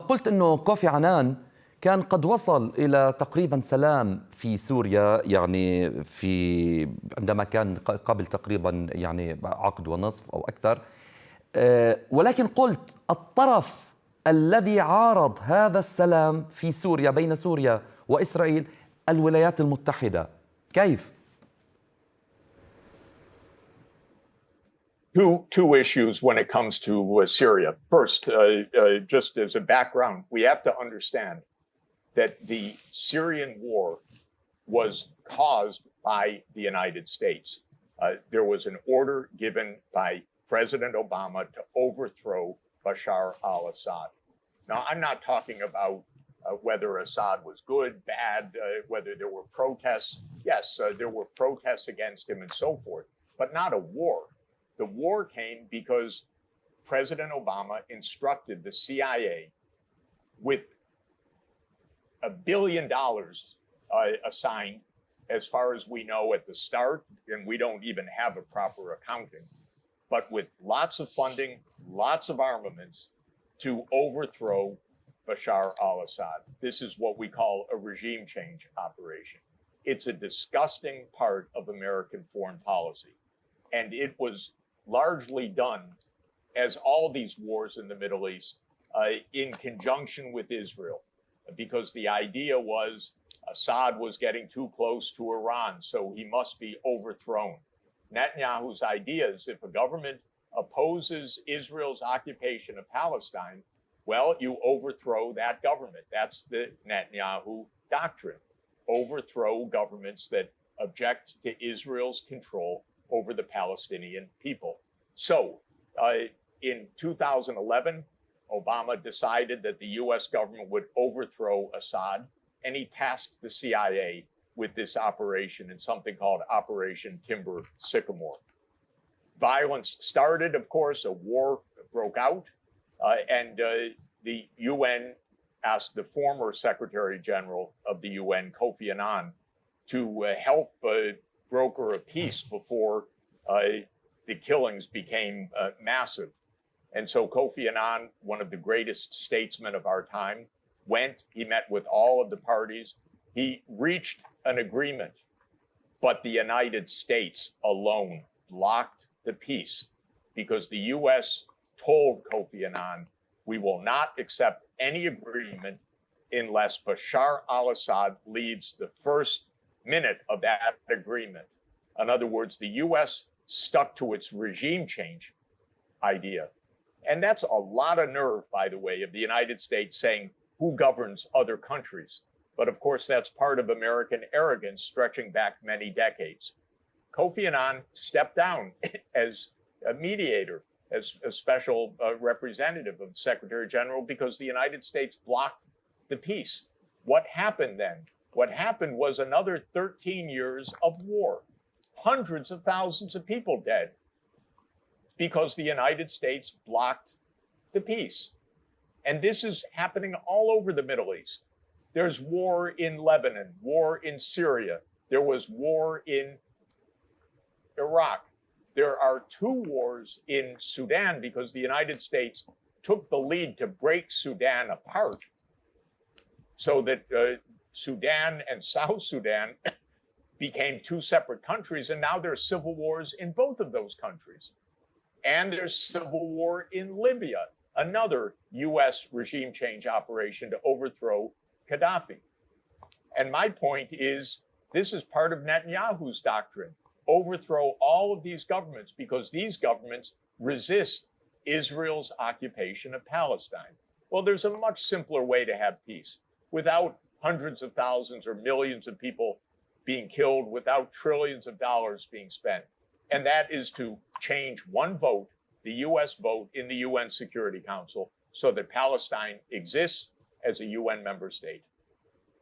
قلت أنه كوفي عنان كان قد وصل إلى تقريبا سلام في سوريا، يعني عندما كان قبل تقريبا يعني عقد ونصف أو أكثر، ولكن قلت الطرف الذي عارض هذا السلام في سوريا بين سوريا وإسرائيل الولايات المتحدة. كيف؟ Two issues when it comes to Syria. First, just as a background, we have to understand that the Syrian war was caused by the United States. There was an order given by President Obama to overthrow Bashar al-Assad. Now, I'm not talking about whether Assad was good, bad, whether there were protests. Yes, there were protests against him and so forth, but not a war. The war came because President Obama instructed the CIA with $1 billion assigned, as far as we know at the start, and we don't even have a proper accounting, but with lots of funding, lots of armaments to overthrow Bashar al-Assad. This is what we call a regime change operation. It's a disgusting part of American foreign policy. And it was largely done, as all these wars in the Middle East, in conjunction with Israel, because the idea was Assad was getting too close to Iran, so he must be overthrown. Netanyahu's idea is if a government opposes Israel's occupation of Palestine, well, you overthrow that government. That's the Netanyahu doctrine. Overthrow governments that object to Israel's control over the Palestinian people. So in 2011, Obama decided that the US government would overthrow Assad, and he tasked the CIA with this operation in something called Operation Timber Sycamore. Violence started, of course, a war broke out, and the UN asked the former Secretary General of the UN, Kofi Annan, to help broker a peace before the killings became massive. And so Kofi Annan, one of the greatest statesmen of our time, went, he met with all of the parties, he reached an agreement, but the United States alone blocked the peace because the US told Kofi Annan, we will not accept any agreement unless Bashar al-Assad leaves the first minute of that agreement. In other words, the US stuck to its regime change idea. And that's a lot of nerve, by the way, of the United States saying who governs other countries. But of course, that's part of American arrogance stretching back many decades. Kofi Annan stepped down as a mediator, as a special representative of the Secretary General, because the United States blocked the peace. What happened then? What happened was another 13 years of war. Hundreds of thousands of people dead because the United States blocked the peace. And this is happening all over the Middle East. There's war in Lebanon, war in Syria. There was war in Iraq. There are 2 wars in Sudan because the United States took the lead to break Sudan apart so that Sudan and South Sudan became 2 separate countries, and now there's civil wars in both of those countries. And there's civil war in Libya, another US regime change operation to overthrow Gaddafi. And my point is, this is part of Netanyahu's doctrine. Overthrow all of these governments because these governments resist Israel's occupation of Palestine. Well, there's a much simpler way to have peace without hundreds of thousands or millions of people being killed, without trillions of dollars being spent. And that is to change one vote, the US vote in the UN Security Council, so that Palestine exists as a UN member state.